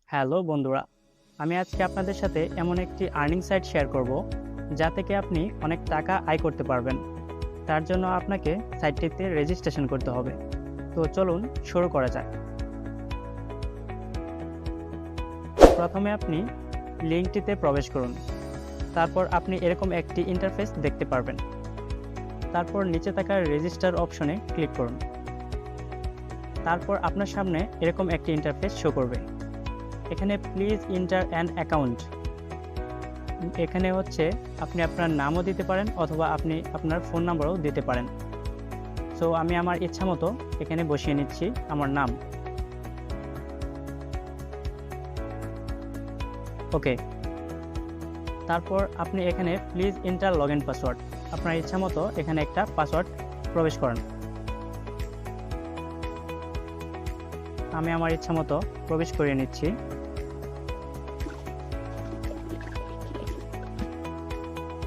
Hello বন্ধুরা, আমি আজকে আপনাদের সাথে এমন একটি আর্নিং সাইট শেয়ার করব যা থেকে আপনি অনেক টাকা আয় করতে পারবেন। তার জন্য আপনাকে সাইটটিতে রেজিস্ট্রেশন করতে হবে। তো চলুন শুরু করা যাক। প্রথমে আপনি লিঙ্কটিতে প্রবেশ করুন। তারপর আপনি এরকম একটি ইন্টারফেস দেখতে পারবেন। তারপর নিচে থাকা রেজিস্টার অপশনে ক্লিক করুন। তারপর আপনার সামনে এরকম একটি ইন্টারফেস শো করবে। এখানে প্লিজ এন্টার অ্যান অ্যাকাউন্ট, এখানে হচ্ছে আপনি আপনার নামও দিতে পারেন অথবা আপনি আপনার ফোন নাম্বারও দিতে পারেন। সো আমি আমার ইচ্ছা মতো এখানে বসিয়ে নিচ্ছি আমার নাম। ওকে, তারপর আপনি এখানে please enter log in password, আপনার ইচ্ছা মতো এখানে একটা পাসওয়ার্ড প্রবেশ করেন। আমি আমার ইচ্ছা মতো প্রবেশ করিয়ে নিচ্ছি।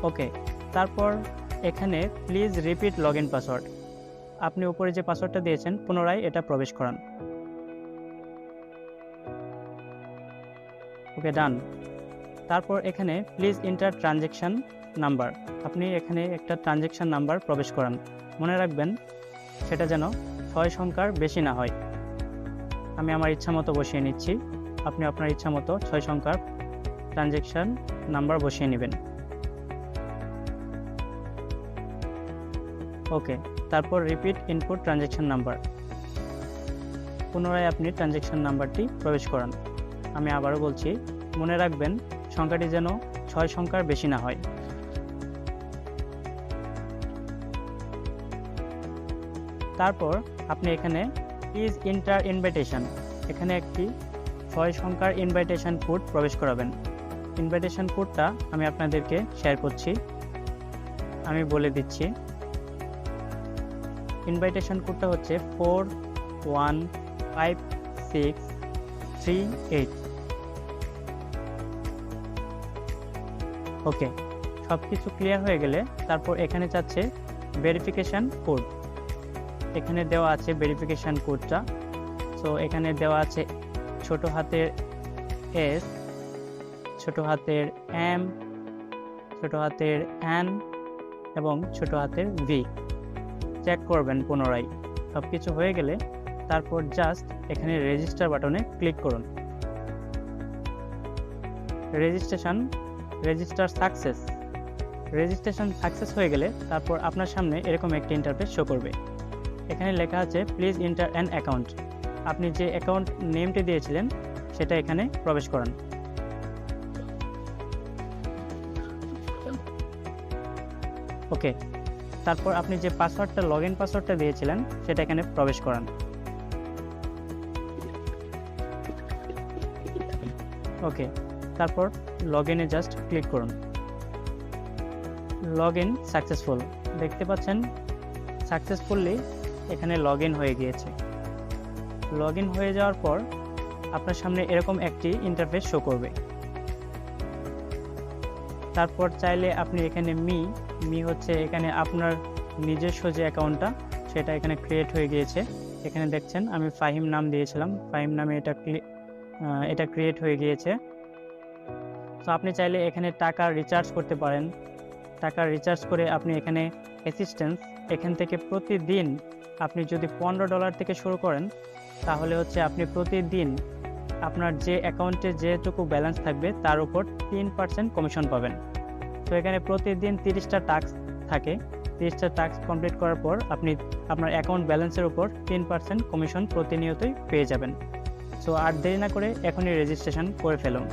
ওকে, তারপর এখানে please repeat log in password, আপনি উপরে যে পাসওয়ার্ডটা দিয়েছেন পুনরায় এটা প্রবেশ করান। ওকে, ডান। তারপর এখানে প্লিজ এন্টার ট্রানজ্যাকশন নাম্বার, আপনি এখানে একটা ট্রানজ্যাকশন নাম্বার প্রবেশ করান। মনে রাখবেন সেটা যেন 6 সংখ্যার বেশি না হয়। আমি আমার ইচ্ছা মতো বসিয়ে নিচ্ছি, আপনি আপনার ইচ্ছা মতো 6 সংখ্যার ট্রানজ্যাকশন নাম্বার বসিয়ে নেবেন। ওকে, তারপর রিপিট ইনপুট ট্রানজ্যাকশন নাম্বার, পুনরায় আপনি ট্রানজ্যাকশন নাম্বারটি প্রবেশ করান। আমি আবারও বলছি, মনে রাখবেন সংখ্যাটি যেন 6 সংখ্যার বেশি না হয়। তারপর আপনি এখানে প্লিজ এন্টার ইনভাইটেশন, এখানে একটি 6 সংখ্যার ইনভাইটেশন কোড প্রবেশ করাবেন। ইনভাইটেশন কোডটা আমি আপনাদেরকে শেয়ার করছি, আমি বলে দিচ্ছি। ইনভাইটেশন কোডটা হচ্ছে 415638। ওকে, সব কিছু ক্লিয়ার হয়ে গেলে তারপর এখানে চাচ্ছে ভেরিফিকেশান কোড, এখানে দেওয়া আছে ভেরিফিকেশান কোডটা। সো এখানে দেওয়া আছে ছোট হাতের এস, ছোট হাতের এম, ছোট হাতের এন এবং ছোট হাতের ভি। চেক করবেন পুনরায়। সব কিছু হয়ে গেলে তারপর জাস্ট এখানে রেজিস্টার বাটনে ক্লিক করুন। রেজিস্টার সাকসেস হয়ে গেলে তারপর আপনার সামনে এরকম একটি ইন্টারফেস শো করবে। এখানে লেখা আছে প্লিজ এন্টার অ্যান অ্যাকাউন্ট, আপনি যে অ্যাকাউন্ট নেমটি দিয়েছিলেন সেটা এখানে প্রবেশ করান। ওকে, তারপর আপনি যে পাসওয়ার্ডটা লগ ইন পাসওয়ার্ডটা দিয়েছিলেন সেটা এখানে প্রবেশ করান। ওকে, তারপর লগ ইনে জাস্ট ক্লিক করুন। লগ ইন সাকসেসফুল, দেখতে পাচ্ছেন সাকসেসফুলি এখানে লগ ইন হয়ে গিয়েছে। লগ ইন হয়ে যাওয়ার পর আপনার সামনে এরকম একটি ইন্টারফেস শো করবে। তারপর চাইলে আপনি এখানে মি হচ্ছে এখানে আপনার নিজস্ব যে অ্যাকাউন্টটা সেটা এখানে ক্রিয়েট হয়ে গিয়েছে। এখানে দেখছেন আমি ফাহিম নাম দিয়েছিলাম, ফাহিম নামে এটা ক্রিয়েট হয়ে গিয়েছে। তো আপনি চাইলে এখানে টাকা রিচার্জ করতে পারেন। টাকা রিচার্জ করে আপনি এখানে অ্যাসিস্ট্যান্স, এখান থেকে প্রতিদিন আপনি যদি $15 থেকে শুরু করেন তাহলে হচ্ছে আপনি প্রতিদিন আপনার যে অ্যাকাউন্টে যেটুকু ব্যালেন্স থাকবে তার উপর 3% কমিশন পাবেন। তো এখানে প্রতিদিন 30টা টাস্ক থাকে, 30টা টাস্ক কমপ্লিট করার পর আপনি আপনার অ্যাকাউন্ট ব্যালেন্সের উপর 3% কমিশন প্রতিনিয়তই পেয়ে যাবেন। সো আর দেরি না করে এখনই রেজিস্ট্রেশন করে ফেলুন।